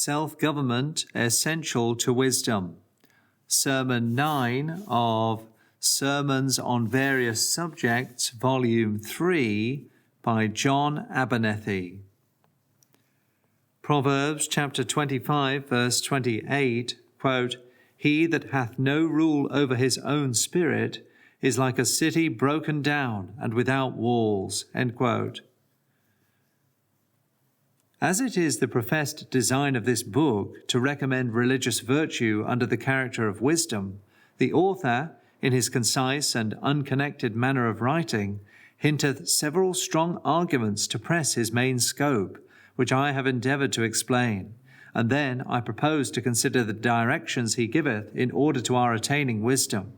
Self-Government Essential to Wisdom. Sermon 9 of Sermons on Various Subjects, Volume 3, by John Abernethy. Proverbs chapter 25, verse 28, quote, "He that hath no rule over his own spirit is like a city broken down and without walls," end quote. As it is the professed design of this book to recommend religious virtue under the character of wisdom, the author, in his concise and unconnected manner of writing, hinteth several strong arguments to press his main scope, which I have endeavoured to explain, and then I propose to consider the directions he giveth in order to our attaining wisdom,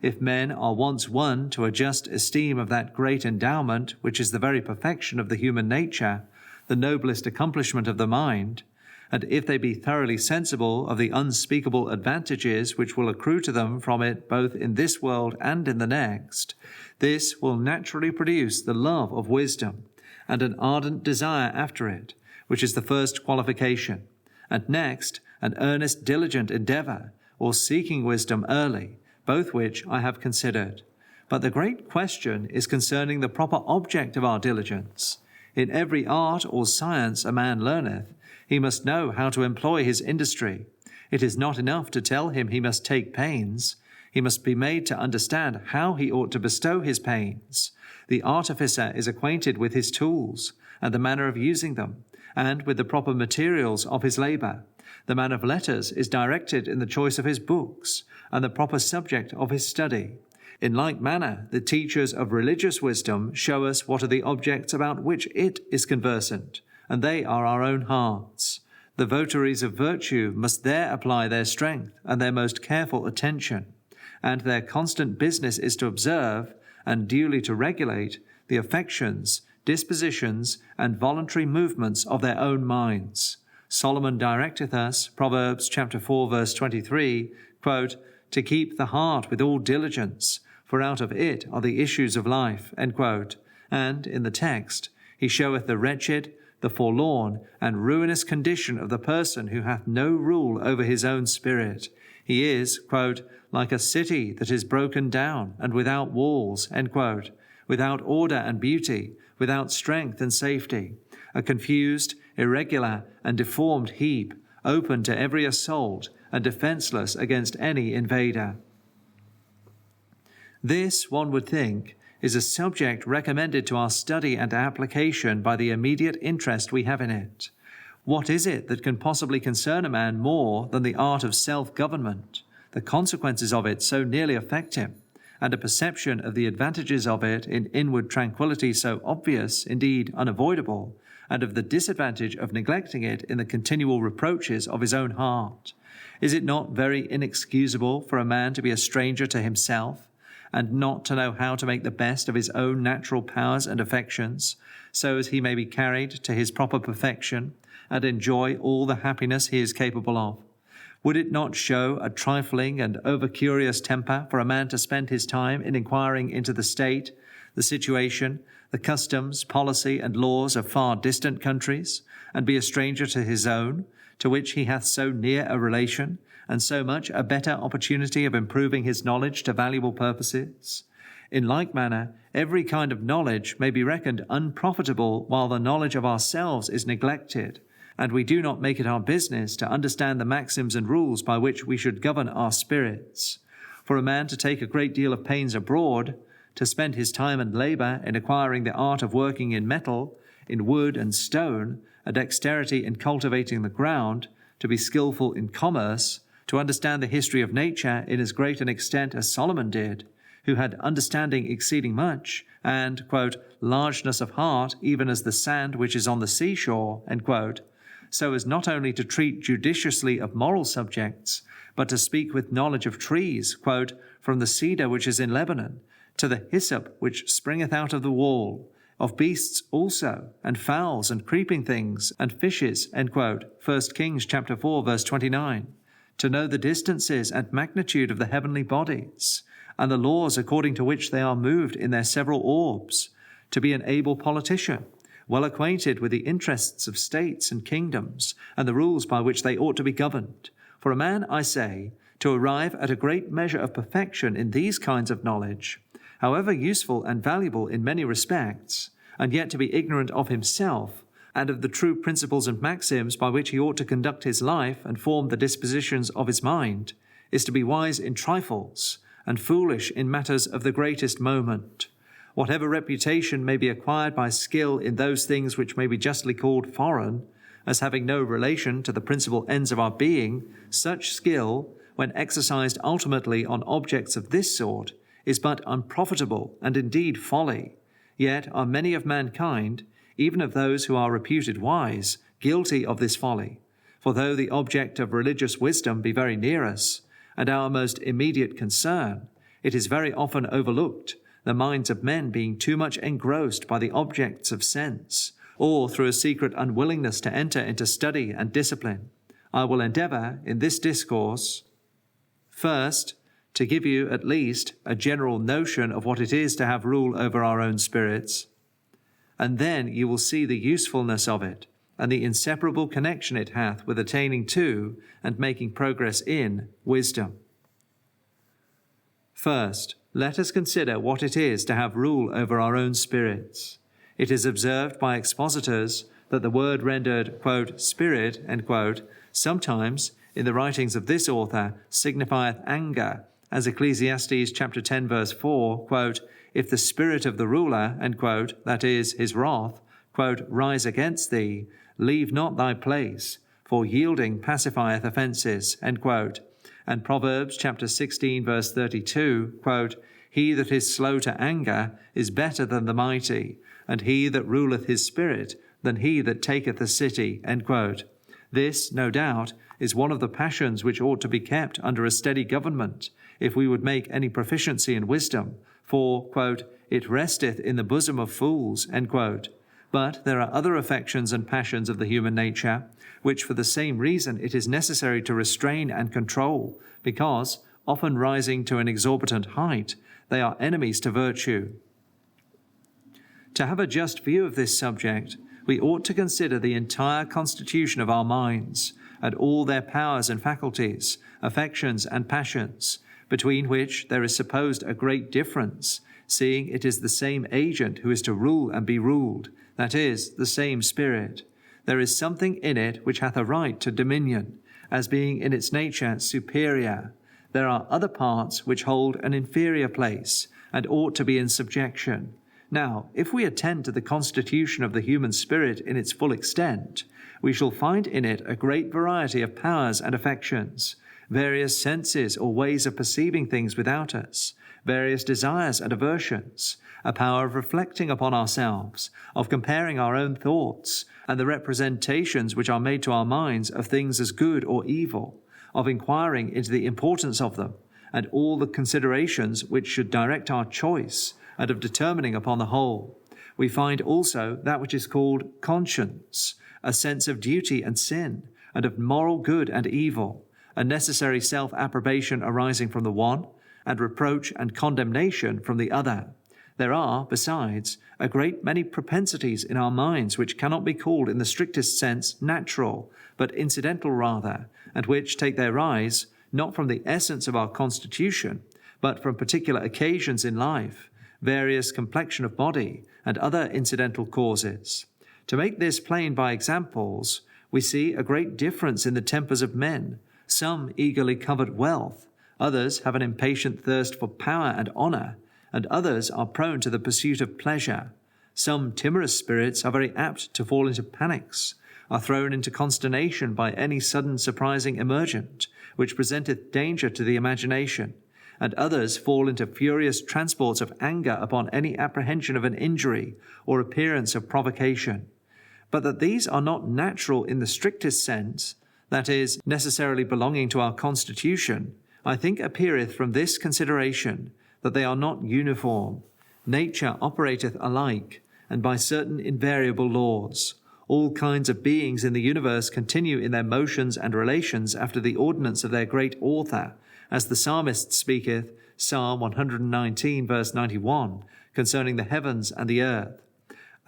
if men are once won to a just esteem of that great endowment which is the very perfection of the human nature, the noblest accomplishment of the mind, and if they be thoroughly sensible of the unspeakable advantages which will accrue to them from it both in this world and in the next, this will naturally produce the love of wisdom, and an ardent desire after it, which is the first qualification, and next an earnest diligent endeavour, or seeking wisdom early, both which I have considered. But the great question is concerning the proper object of our diligence. In every art or science a man learneth, he must know how to employ his industry. It is not enough to tell him he must take pains. He must be made to understand how he ought to bestow his pains. The artificer is acquainted with his tools, and the manner of using them, and with the proper materials of his labour. The man of letters is directed in the choice of his books, and the proper subject of his study. In like manner, the teachers of religious wisdom show us what are the objects about which it is conversant, and they are our own hearts. The votaries of virtue must there apply their strength and their most careful attention, and their constant business is to observe, and duly to regulate, the affections, dispositions, and voluntary movements of their own minds. Solomon directeth us, Proverbs chapter 4, verse 23, quote, "to keep the heart with all diligence, for out of it are the issues of life," end quote. And in the text, he showeth the wretched, the forlorn, and ruinous condition of the person who hath no rule over his own spirit. He is, quote, "like a city that is broken down and without walls," end quote, without order and beauty, without strength and safety, a confused, irregular, and deformed heap, open to every assault and defenceless against any invader. This, one would think, is a subject recommended to our study and application by the immediate interest we have in it. What is it that can possibly concern a man more than the art of self-government? The consequences of it so nearly affect him, and a perception of the advantages of it in inward tranquillity so obvious, indeed unavoidable, and of the disadvantage of neglecting it in the continual reproaches of his own heart. Is it not very inexcusable for a man to be a stranger to himself, and not to know how to make the best of his own natural powers and affections, so as he may be carried to his proper perfection, and enjoy all the happiness he is capable of? Would it not show a trifling and over-curious temper for a man to spend his time in inquiring into the state, the situation, the customs, policy, and laws of far distant countries, and be a stranger to his own, to which he hath so near a relation, and so much a better opportunity of improving his knowledge to valuable purposes? In like manner, every kind of knowledge may be reckoned unprofitable while the knowledge of ourselves is neglected, and we do not make it our business to understand the maxims and rules by which we should govern our spirits. For a man to take a great deal of pains abroad, to spend his time and labour in acquiring the art of working in metal, in wood and stone, a dexterity in cultivating the ground, to be skilful in commerce, to understand the history of nature in as great an extent as Solomon did, who had understanding exceeding much, and, quote, "largeness of heart, even as the sand which is on the seashore," end quote, so as not only to treat judiciously of moral subjects, but to speak with knowledge of trees, quote, "from the cedar which is in Lebanon, to the hyssop which springeth out of the wall, of beasts also, and fowls, and creeping things, and fishes," end quote, 1 Kings chapter 4, verse 29, to know the distances and magnitude of the heavenly bodies, and the laws according to which they are moved in their several orbs, to be an able politician, well acquainted with the interests of states and kingdoms, and the rules by which they ought to be governed. For a man, I say, to arrive at a great measure of perfection in these kinds of knowledge, however useful and valuable in many respects, and yet to be ignorant of himself, and of the true principles and maxims by which he ought to conduct his life and form the dispositions of his mind, is to be wise in trifles, and foolish in matters of the greatest moment. Whatever reputation may be acquired by skill in those things which may be justly called foreign, as having no relation to the principal ends of our being, such skill, when exercised ultimately on objects of this sort, is but unprofitable and indeed folly. Yet are many of mankind, even of those who are reputed wise, guilty of this folly. For though the object of religious wisdom be very near us, and our most immediate concern, it is very often overlooked, the minds of men being too much engrossed by the objects of sense, or through a secret unwillingness to enter into study and discipline. I will endeavour in this discourse, first, to give you at least a general notion of what it is to have rule over our own spirits, and then you will see the usefulness of it, and the inseparable connection it hath with attaining to and making progress in wisdom. First, let us consider what it is to have rule over our own spirits. It is observed by expositors that the word rendered, quote, spirit, end quote, sometimes, in the writings of this author, signifieth anger, as Ecclesiastes chapter 10, verse 4, quote, if the spirit of the ruler, end quote, that is, his wrath, quote, rise against thee, leave not thy place, for yielding pacifieth offences, end quote. And Proverbs chapter 16, verse 32, quote, he that is slow to anger is better than the mighty, and he that ruleth his spirit than he that taketh a city, end quote. This, no doubt, is one of the passions which ought to be kept under a steady government, if we would make any proficiency in wisdom, for, quote, it resteth in the bosom of fools, end quote. But there are other affections and passions of the human nature, which for the same reason it is necessary to restrain and control, because, often rising to an exorbitant height, they are enemies to virtue. To have a just view of this subject, we ought to consider the entire constitution of our minds, and all their powers and faculties, affections and passions, between which there is supposed a great difference, seeing it is the same agent who is to rule and be ruled, that is, the same spirit. There is something in it which hath a right to dominion, as being in its nature superior. There are other parts which hold an inferior place, and ought to be in subjection. Now, if we attend to the constitution of the human spirit in its full extent, we shall find in it a great variety of powers and affections, various senses or ways of perceiving things without us, various desires and aversions, a power of reflecting upon ourselves, of comparing our own thoughts, and the representations which are made to our minds of things as good or evil, of inquiring into the importance of them, and all the considerations which should direct our choice, and of determining upon the whole. We find also that which is called conscience, a sense of duty and sin, and of moral good and evil, a necessary self-approbation arising from the one, and reproach and condemnation from the other. There are, besides, a great many propensities in our minds which cannot be called in the strictest sense natural, but incidental rather, and which take their rise not from the essence of our constitution, but from particular occasions in life, various complexion of body, and other incidental causes. To make this plain by examples, we see a great difference in the tempers of men. Some eagerly covet wealth, others have an impatient thirst for power and honour, and others are prone to the pursuit of pleasure. Some timorous spirits are very apt to fall into panics, are thrown into consternation by any sudden surprising emergent, which presenteth danger to the imagination, and others fall into furious transports of anger upon any apprehension of an injury or appearance of provocation. But that these are not natural in the strictest sense, that is, necessarily belonging to our constitution, I think appeareth from this consideration, that they are not uniform. Nature operateth alike, and by certain invariable laws. All kinds of beings in the universe continue in their motions and relations after the ordinance of their great author, as the psalmist speaketh, Psalm 119, verse 91, concerning the heavens and the earth.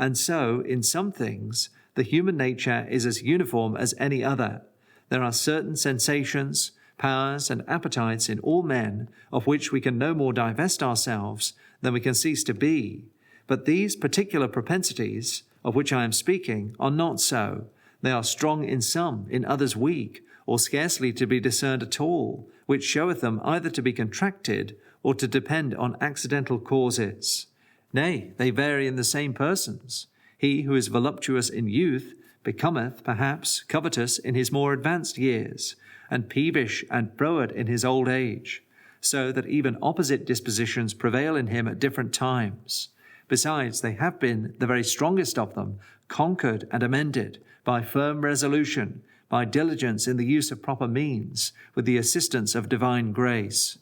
And so, in some things, the human nature is as uniform as any other. There are certain sensations, powers, and appetites in all men of which we can no more divest ourselves than we can cease to be. But these particular propensities, of which I am speaking, are not so. They are strong in some, in others weak, or scarcely to be discerned at all, which showeth them either to be contracted or to depend on accidental causes. Nay, they vary in the same persons. He who is voluptuous in youth becometh, perhaps, covetous in his more advanced years, and peevish and froward in his old age, so that even opposite dispositions prevail in him at different times. Besides, they have been, the very strongest of them, conquered and amended by firm resolution, by diligence in the use of proper means, with the assistance of divine grace.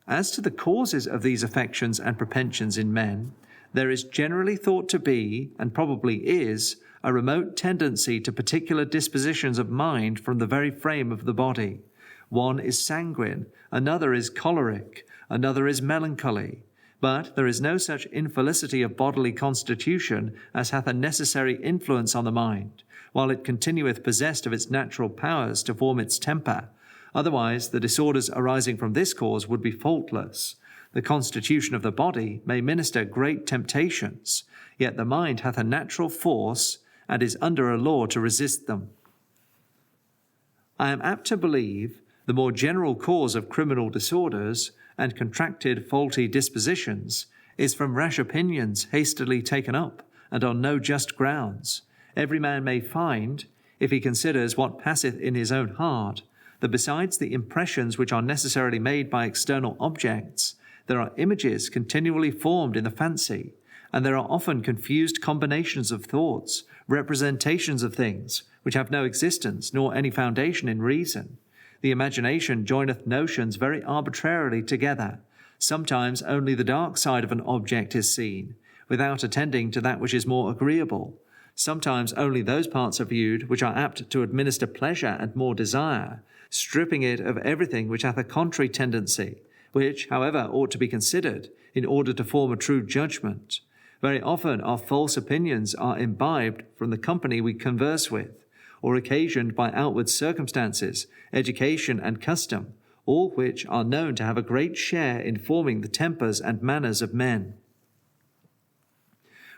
As to the causes of these affections and propensions in men, there is generally thought to be, and probably is, a remote tendency to particular dispositions of mind from the very frame of the body. One is sanguine, another is choleric, another is melancholy. But there is no such infelicity of bodily constitution as hath a necessary influence on the mind, while it continueth possessed of its natural powers to form its temper. Otherwise, the disorders arising from this cause would be faultless. The constitution of the body may minister great temptations, yet the mind hath a natural force and is under a law to resist them. I am apt to believe the more general cause of criminal disorders and contracted faulty dispositions is from rash opinions hastily taken up and on no just grounds. Every man may find, if he considers what passeth in his own heart, that besides the impressions which are necessarily made by external objects, there are images continually formed in the fancy, and there are often confused combinations of thoughts, representations of things which have no existence nor any foundation in reason. The imagination joineth notions very arbitrarily together. Sometimes only the dark side of an object is seen, without attending to that which is more agreeable. Sometimes only those parts are viewed which are apt to administer pleasure and more desire, stripping it of everything which hath a contrary tendency, which, however, ought to be considered in order to form a true judgment. Very often our false opinions are imbibed from the company we converse with, or occasioned by outward circumstances, education and custom, all which are known to have a great share in forming the tempers and manners of men.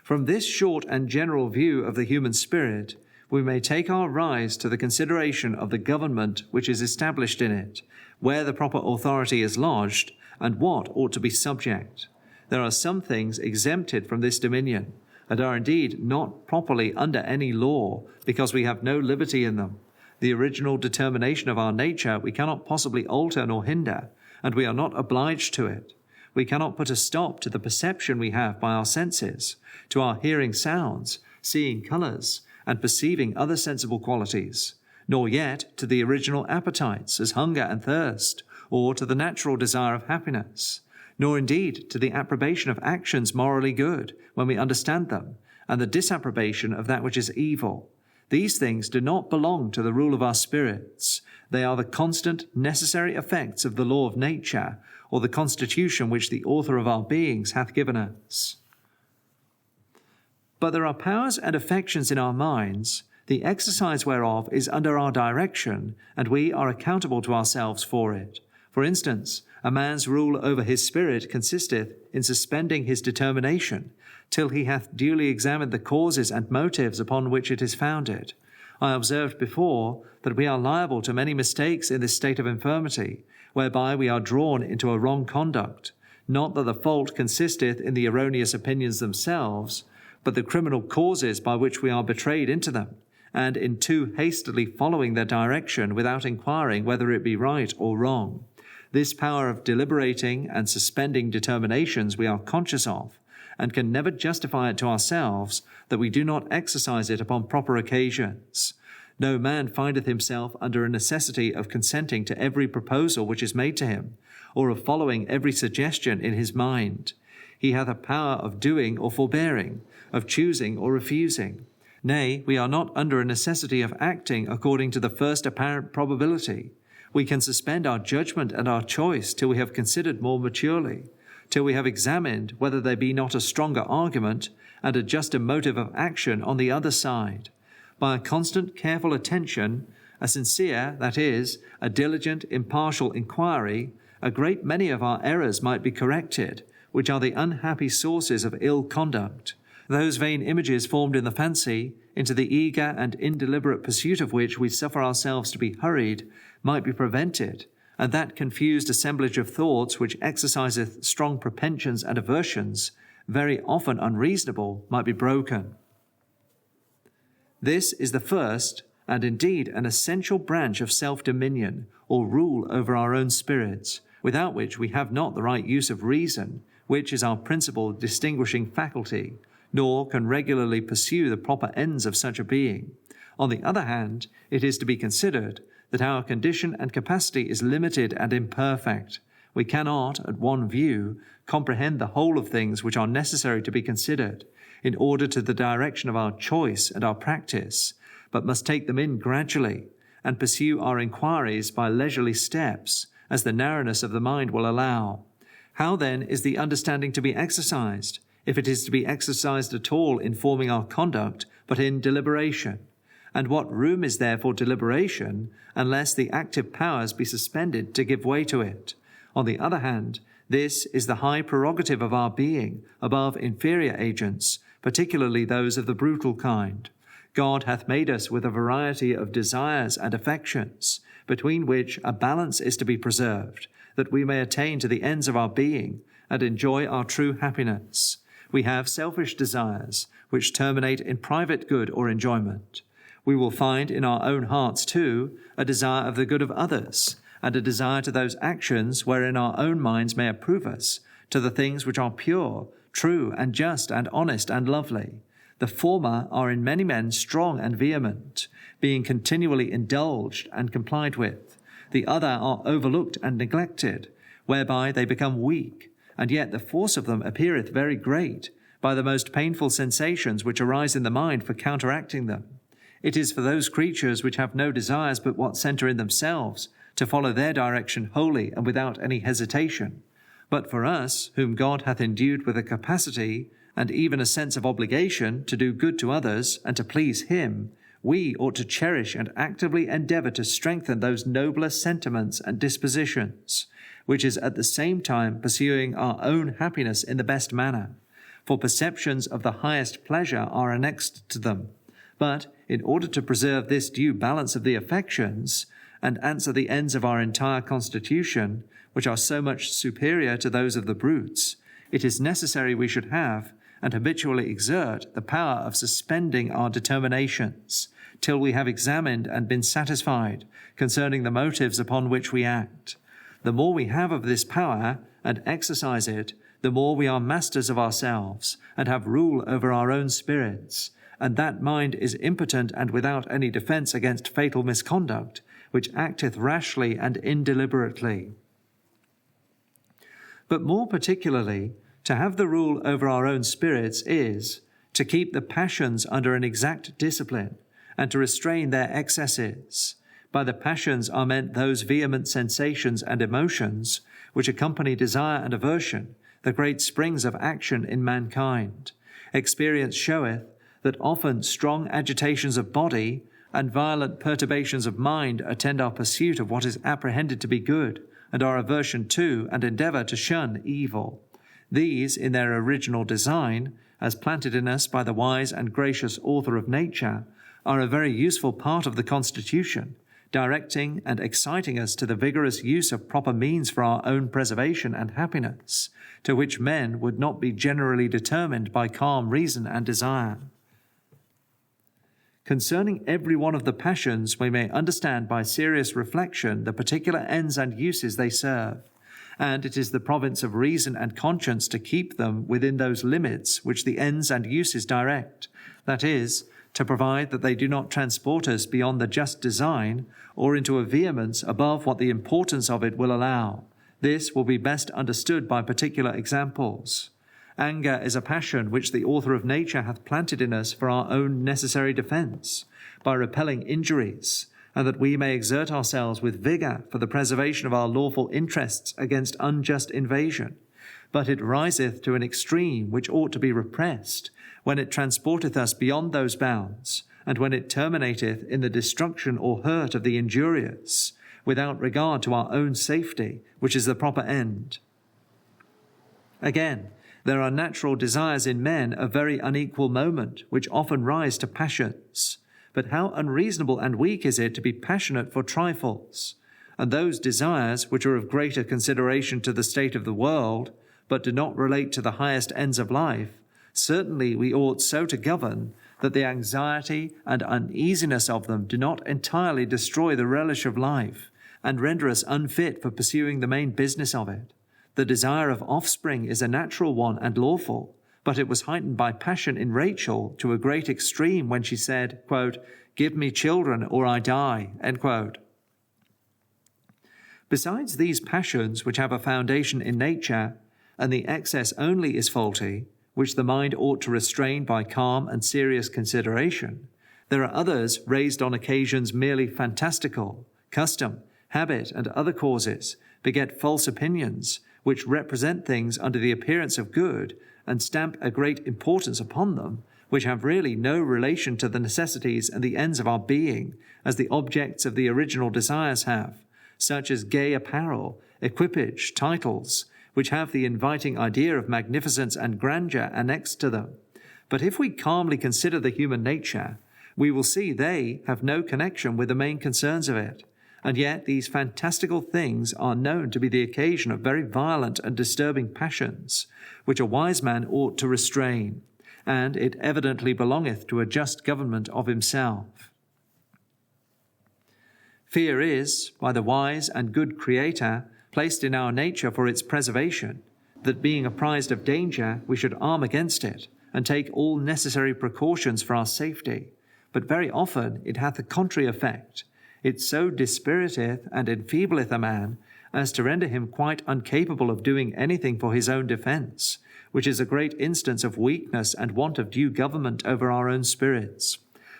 From this short and general view of the human spirit, we may take our rise to the consideration of the government which is established in it, where the proper authority is lodged, and what ought to be subject. There are some things exempted from this dominion, and are indeed not properly under any law, because we have no liberty in them. The original determination of our nature we cannot possibly alter nor hinder, and we are not obliged to it. We cannot put a stop to the perception we have by our senses, to our hearing sounds, seeing colours, and perceiving other sensible qualities, nor yet to the original appetites, as hunger and thirst, or to the natural desire of happiness, nor indeed to the approbation of actions morally good, when we understand them, and the disapprobation of that which is evil. These things do not belong to the rule of our spirits. They are the constant, necessary effects of the law of nature, or the constitution which the author of our beings hath given us. But there are powers and affections in our minds, the exercise whereof is under our direction, and we are accountable to ourselves for it. For instance, a man's rule over his spirit consisteth in suspending his determination, till he hath duly examined the causes and motives upon which it is founded. I observed before that we are liable to many mistakes in this state of infirmity, whereby we are drawn into a wrong conduct, not that the fault consisteth in the erroneous opinions themselves, but the criminal causes by which we are betrayed into them, and in too hastily following their direction without inquiring whether it be right or wrong. This power of deliberating and suspending determinations we are conscious of, and can never justify it to ourselves that we do not exercise it upon proper occasions. No man findeth himself under a necessity of consenting to every proposal which is made to him, or of following every suggestion in his mind. He hath a power of doing or forbearing, of choosing or refusing. Nay, we are not under a necessity of acting according to the first apparent probability. We can suspend our judgment and our choice till we have considered more maturely, till we have examined whether there be not a stronger argument, and a juster motive of action on the other side. By a constant, careful attention, a sincere, that is, a diligent, impartial inquiry, a great many of our errors might be corrected, which are the unhappy sources of ill conduct. Those vain images formed in the fancy, into the eager and indeliberate pursuit of which we suffer ourselves to be hurried, might be prevented, and that confused assemblage of thoughts which exerciseth strong propensions and aversions, very often unreasonable, might be broken. This is the first, and indeed an essential branch of self-dominion, or rule over our own spirits, without which we have not the right use of reason, which is our principal distinguishing faculty, nor can regularly pursue the proper ends of such a being. On the other hand, it is to be considered that our condition and capacity is limited and imperfect. We cannot, at one view, comprehend the whole of things which are necessary to be considered in order to the direction of our choice and our practice, but must take them in gradually and pursue our inquiries by leisurely steps, as the narrowness of the mind will allow. How then is the understanding to be exercised, if it is to be exercised at all in forming our conduct, but in deliberation? And what room is there for deliberation, unless the active powers be suspended to give way to it? On the other hand, this is the high prerogative of our being, above inferior agents, particularly those of the brutal kind. God hath made us with a variety of desires and affections, between which a balance is to be preserved, that we may attain to the ends of our being and enjoy our true happiness. We have selfish desires, which terminate in private good or enjoyment. We will find in our own hearts, too, a desire of the good of others, and a desire to those actions wherein our own minds may approve us, to the things which are pure, true, and just, and honest, and lovely. The former are in many men strong and vehement, being continually indulged and complied with. The other are overlooked and neglected, whereby they become weak, and yet the force of them appeareth very great, by the most painful sensations which arise in the mind for counteracting them. It is for those creatures which have no desires but what centre in themselves, to follow their direction wholly and without any hesitation. But for us, whom God hath endued with a capacity, and even a sense of obligation, to do good to others and to please Him, we ought to cherish and actively endeavour to strengthen those nobler sentiments and dispositions, which is at the same time pursuing our own happiness in the best manner. For perceptions of the highest pleasure are annexed to them. But in order to preserve this due balance of the affections, and answer the ends of our entire constitution, which are so much superior to those of the brutes, it is necessary we should have, and habitually exert, the power of suspending our determinations, till we have examined and been satisfied concerning the motives upon which we act. The more we have of this power, and exercise it, the more we are masters of ourselves, and have rule over our own spirits, and that mind is impotent and without any defence against fatal misconduct, which acteth rashly and indeliberately. But more particularly, to have the rule over our own spirits is to keep the passions under an exact discipline, and to restrain their excesses. By the passions are meant those vehement sensations and emotions which accompany desire and aversion, the great springs of action in mankind. Experience showeth that often strong agitations of body and violent perturbations of mind attend our pursuit of what is apprehended to be good, and our aversion to and endeavour to shun evil. These, in their original design, as planted in us by the wise and gracious author of nature, are a very useful part of the constitution, directing and exciting us to the vigorous use of proper means for our own preservation and happiness, to which men would not be generally determined by calm reason and desire. Concerning every one of the passions, we may understand by serious reflection the particular ends and uses they serve, and it is the province of reason and conscience to keep them within those limits which the ends and uses direct, that is, to provide that they do not transport us beyond the just design, or into a vehemence above what the importance of it will allow. This will be best understood by particular examples. Anger is a passion which the author of nature hath planted in us for our own necessary defence, by repelling injuries, and that we may exert ourselves with vigour for the preservation of our lawful interests against unjust invasion. But it riseth to an extreme which ought to be repressed, when it transporteth us beyond those bounds, and when it terminateth in the destruction or hurt of the injurious, without regard to our own safety, which is the proper end. Again, there are natural desires in men of very unequal moment, which often rise to passions. But how unreasonable and weak is it to be passionate for trifles? And those desires, which are of greater consideration to the state of the world, but do not relate to the highest ends of life, certainly we ought so to govern that the anxiety and uneasiness of them do not entirely destroy the relish of life, and render us unfit for pursuing the main business of it. The desire of offspring is a natural one and lawful, but it was heightened by passion in Rachel to a great extreme when she said, quote, "Give me children or I die," end quote. Besides these passions which have a foundation in nature, and the excess only is faulty, which the mind ought to restrain by calm and serious consideration, there are others raised on occasions merely fantastical. Custom, habit, and other causes beget false opinions, which represent things under the appearance of good, and stamp a great importance upon them, which have really no relation to the necessities and the ends of our being, as the objects of the original desires have, such as gay apparel, equipage, titles, which have the inviting idea of magnificence and grandeur annexed to them. But if we calmly consider the human nature, we will see they have no connection with the main concerns of it. And yet these fantastical things are known to be the occasion of very violent and disturbing passions, which a wise man ought to restrain, and it evidently belongeth to a just government of himself. Fear is, by the wise and good Creator, placed in our nature for its preservation, that being apprised of danger, we should arm against it, and take all necessary precautions for our safety. But very often it hath a contrary effect. It so dispiriteth and enfeebleth a man as to render him quite incapable of doing anything for his own defence, which is a great instance of weakness and want of due government over our own spirits.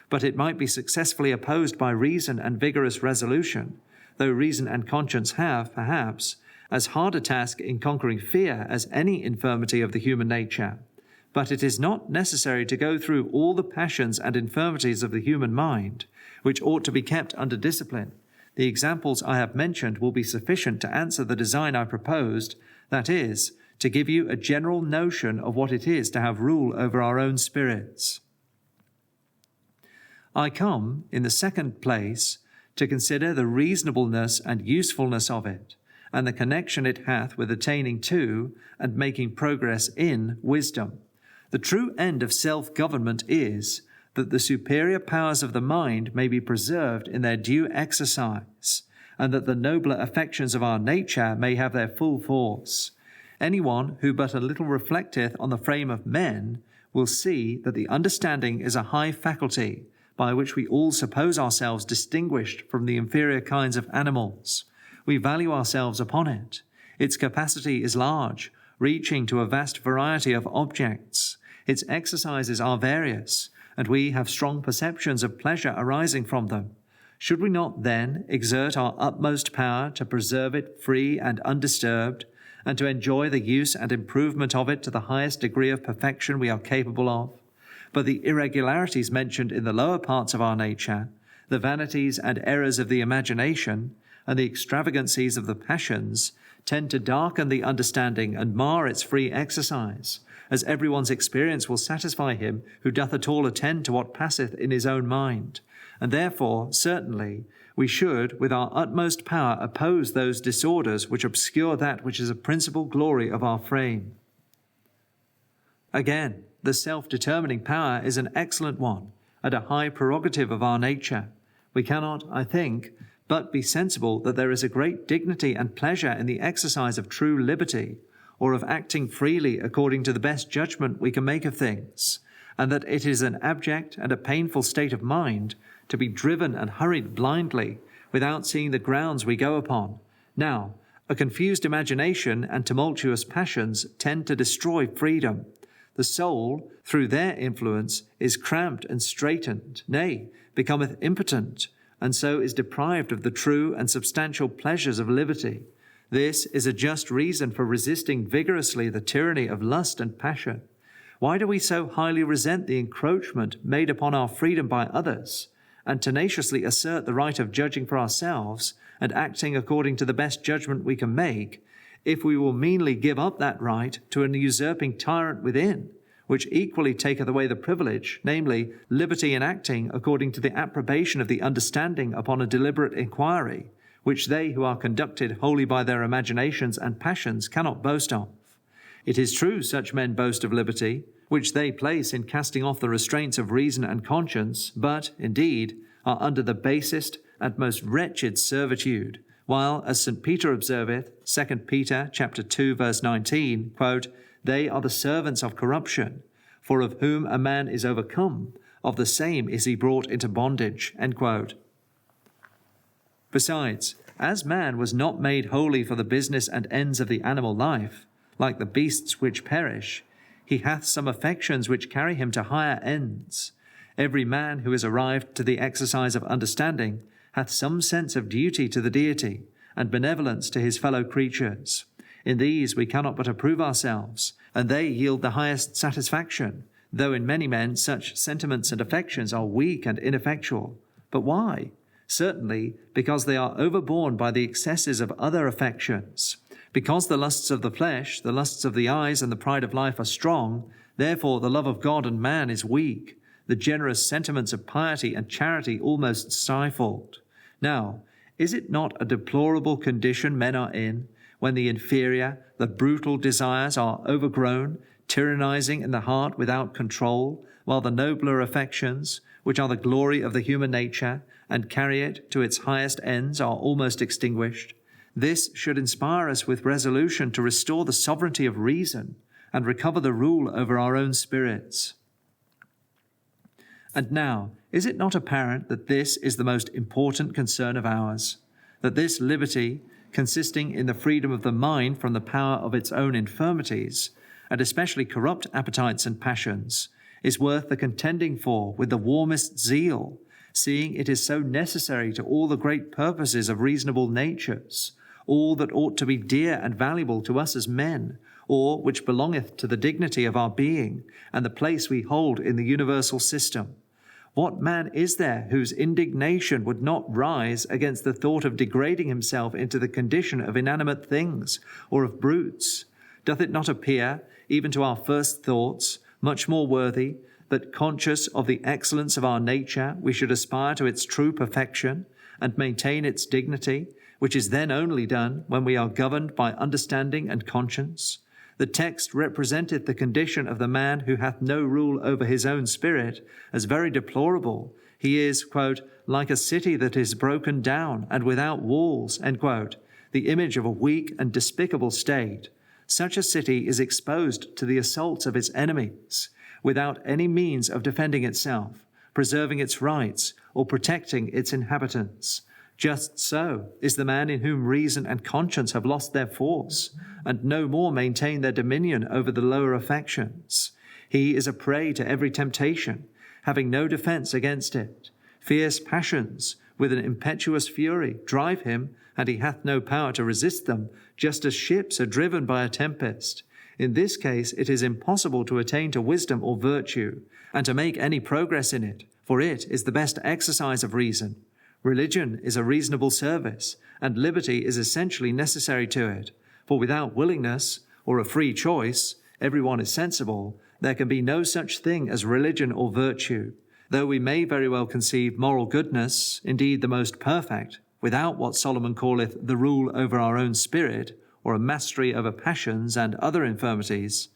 But it might be successfully opposed by reason and vigorous resolution, though reason and conscience have, perhaps, as hard a task in conquering fear as any infirmity of the human nature. But it is not necessary to go through all the passions and infirmities of the human mind, which ought to be kept under discipline. The examples I have mentioned will be sufficient to answer the design I proposed, that is, to give you a general notion of what it is to have rule over our own spirits. I come, in the second place, to consider the reasonableness and usefulness of it, and the connection it hath with attaining to and making progress in wisdom. The true end of self-government is that the superior powers of the mind may be preserved in their due exercise, and that the nobler affections of our nature may have their full force. Anyone who but a little reflecteth on the frame of men will see that the understanding is a high faculty, by which we all suppose ourselves distinguished from the inferior kinds of animals. We value ourselves upon it. Its capacity is large, reaching to a vast variety of objects. Its exercises are various, and we have strong perceptions of pleasure arising from them. Should we not then exert our utmost power to preserve it free and undisturbed, and to enjoy the use and improvement of it to the highest degree of perfection we are capable of? But the irregularities mentioned in the lower parts of our nature, the vanities and errors of the imagination, and the extravagancies of the passions, tend to darken the understanding and mar its free exercise, as everyone's experience will satisfy him who doth at all attend to what passeth in his own mind. And therefore, certainly, we should, with our utmost power, oppose those disorders which obscure that which is a principal glory of our frame. Again, the self-determining power is an excellent one, and a high prerogative of our nature. We cannot, I think, but be sensible that there is a great dignity and pleasure in the exercise of true liberty, or of acting freely according to the best judgment we can make of things, and that it is an abject and a painful state of mind to be driven and hurried blindly without seeing the grounds we go upon. Now, a confused imagination and tumultuous passions tend to destroy freedom. The soul, through their influence, is cramped and straitened, nay, becometh impotent, and so is deprived of the true and substantial pleasures of liberty. This is a just reason for resisting vigorously the tyranny of lust and passion. Why do we so highly resent the encroachment made upon our freedom by others, and tenaciously assert the right of judging for ourselves and acting according to the best judgment we can make, if we will meanly give up that right to an usurping tyrant within, which equally taketh away the privilege, namely, liberty in acting according to the approbation of the understanding upon a deliberate inquiry, which they who are conducted wholly by their imaginations and passions cannot boast of? It is true such men boast of liberty, which they place in casting off the restraints of reason and conscience, but, indeed, are under the basest and most wretched servitude, while, as St. Peter observeth, 2 Peter chapter 2, verse 19, quote, they are the servants of corruption, for of whom a man is overcome, of the same is he brought into bondage, end quote. Besides, as man was not made holy for the business and ends of the animal life, like the beasts which perish, he hath some affections which carry him to higher ends. Every man who is arrived to the exercise of understanding hath some sense of duty to the deity, and benevolence to his fellow creatures. In these we cannot but approve ourselves, and they yield the highest satisfaction, though in many men such sentiments and affections are weak and ineffectual. But why? Certainly, because they are overborne by the excesses of other affections. Because the lusts of the flesh, the lusts of the eyes, and the pride of life are strong, therefore the love of God and man is weak, the generous sentiments of piety and charity almost stifled. Now, is it not a deplorable condition men are in, when the inferior, the brutal desires are overgrown, tyrannizing in the heart without control, while the nobler affections, which are the glory of the human nature, and carry it to its highest ends, are almost extinguished? This should inspire us with resolution to restore the sovereignty of reason and recover the rule over our own spirits. And now, is it not apparent that this is the most important concern of ours, that this liberty, consisting in the freedom of the mind from the power of its own infirmities, and especially corrupt appetites and passions, is worth the contending for with the warmest zeal, seeing it is so necessary to all the great purposes of reasonable natures, all that ought to be dear and valuable to us as men, or which belongeth to the dignity of our being, and the place we hold in the universal system. What man is there whose indignation would not rise against the thought of degrading himself into the condition of inanimate things, or of brutes? Doth it not appear, even to our first thoughts, much more worthy, that conscious of the excellence of our nature, we should aspire to its true perfection, and maintain its dignity, which is then only done when we are governed by understanding and conscience? The text representeth the condition of the man who hath no rule over his own spirit as very deplorable. He is, quote, like a city that is broken down and without walls, end quote, the image of a weak and despicable state. Such a city is exposed to the assaults of its enemies, without any means of defending itself, preserving its rights, or protecting its inhabitants. Just so is the man in whom reason and conscience have lost their force, and no more maintain their dominion over the lower affections. He is a prey to every temptation, having no defense against it. Fierce passions, with an impetuous fury, drive him, and he hath no power to resist them, just as ships are driven by a tempest. In this case, it is impossible to attain to wisdom or virtue, and to make any progress in it, for it is the best exercise of reason. Religion is a reasonable service, and liberty is essentially necessary to it. For without willingness, or a free choice, everyone is sensible, there can be no such thing as religion or virtue. Though we may very well conceive moral goodness, indeed the most perfect, without what Solomon calleth the rule over our own spirit, or a mastery over passions and other infirmities,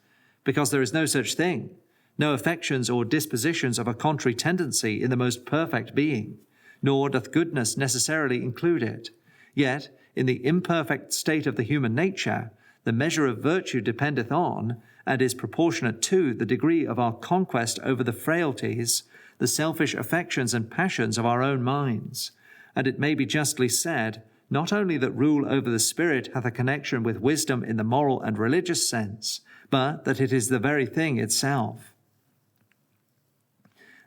because there is no such thing, no affections or dispositions of a contrary tendency in the most perfect being, nor doth goodness necessarily include it. Yet, in the imperfect state of the human nature, the measure of virtue dependeth on, and is proportionate to, the degree of our conquest over the frailties, the selfish affections and passions of our own minds. And it may be justly said, not only that rule over the spirit hath a connection with wisdom in the moral and religious sense, but that it is the very thing itself.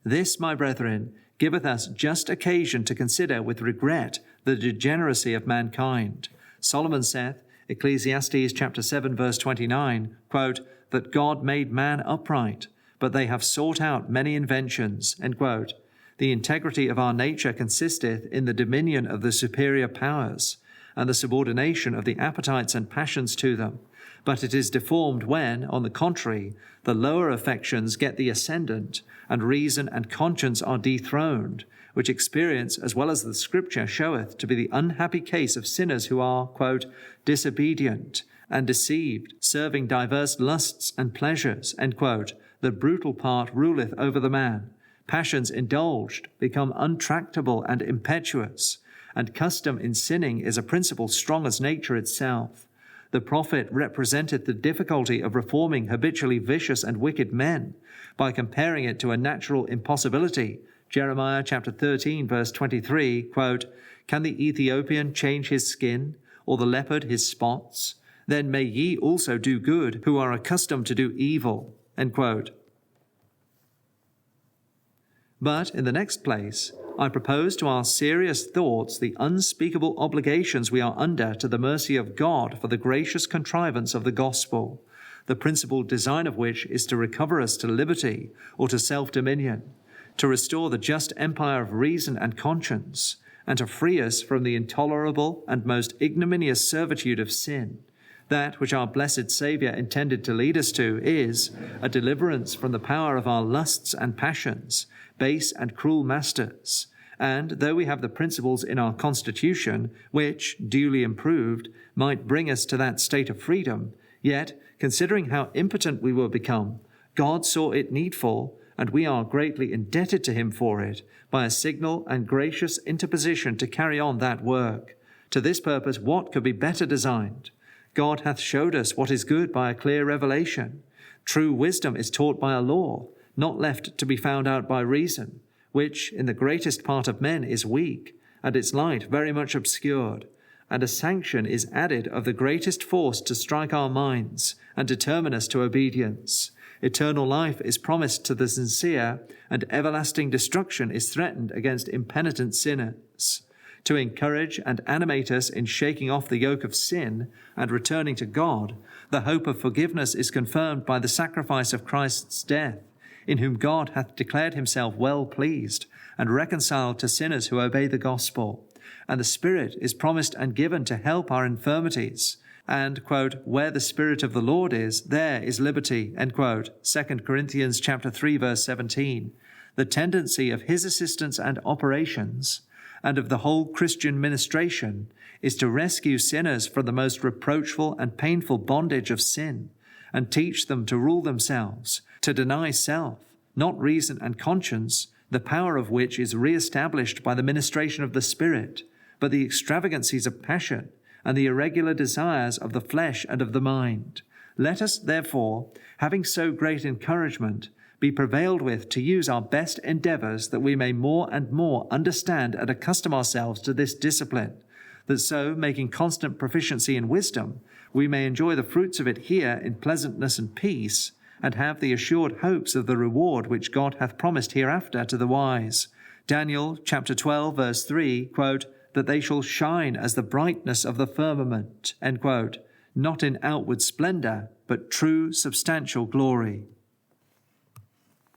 This, my brethren, giveth us just occasion to consider with regret the degeneracy of mankind. Solomon saith, Ecclesiastes chapter 7, verse 29, quote, that God made man upright, but they have sought out many inventions. End quote. The integrity of our nature consisteth in the dominion of the superior powers, and the subordination of the appetites and passions to them. But it is deformed when, on the contrary, the lower affections get the ascendant, and reason and conscience are dethroned, which experience as well as the Scripture showeth to be the unhappy case of sinners who are, quote, disobedient and deceived, serving diverse lusts and pleasures, end quote. The brutal part ruleth over the man. Passions indulged become untractable and impetuous, and custom in sinning is a principle strong as nature itself. The prophet represented the difficulty of reforming habitually vicious and wicked men by comparing it to a natural impossibility. Jeremiah chapter 13, verse 23, quote, "Can the Ethiopian change his skin, or the leopard his spots? Then may ye also do good, who are accustomed to do evil." End quote. But in the next place, I propose to our serious thoughts the unspeakable obligations we are under to the mercy of God for the gracious contrivance of the gospel, the principal design of which is to recover us to liberty or to self-dominion, to restore the just empire of reason and conscience, and to free us from the intolerable and most ignominious servitude of sin. That which our blessed Saviour intended to lead us to is a deliverance from the power of our lusts and passions, base and cruel masters. And though we have the principles in our constitution, which, duly improved, might bring us to that state of freedom, yet, considering how impotent we will become, God saw it needful, and we are greatly indebted to him for it, by a signal and gracious interposition to carry on that work. To this purpose, what could be better designed? God hath showed us what is good by a clear revelation. True wisdom is taught by a law, not left to be found out by reason, which in the greatest part of men is weak, and its light very much obscured. And a sanction is added of the greatest force to strike our minds and determine us to obedience. Eternal life is promised to the sincere, and everlasting destruction is threatened against impenitent sinners. To encourage and animate us in shaking off the yoke of sin and returning to God, the hope of forgiveness is confirmed by the sacrifice of Christ's death, in whom God hath declared himself well pleased and reconciled to sinners who obey the gospel. And the Spirit is promised and given to help our infirmities. And, quote, "Where the Spirit of the Lord is, there is liberty," end quote. 2 Corinthians chapter 3, verse 17. The tendency of his assistance and operations, and of the whole Christian ministration, is to rescue sinners from the most reproachful and painful bondage of sin, and teach them to rule themselves, to deny self, not reason and conscience, the power of which is re-established by the ministration of the Spirit, but the extravagancies of passion and the irregular desires of the flesh and of the mind. Let us, therefore, having so great encouragement, be prevailed with to use our best endeavours that we may more and more understand and accustom ourselves to this discipline, that so, making constant proficiency in wisdom, we may enjoy the fruits of it here in pleasantness and peace, and have the assured hopes of the reward which God hath promised hereafter to the wise. Daniel chapter 12, verse 3, quote, "That they shall shine as the brightness of the firmament," end quote, not in outward splendour, but true substantial glory.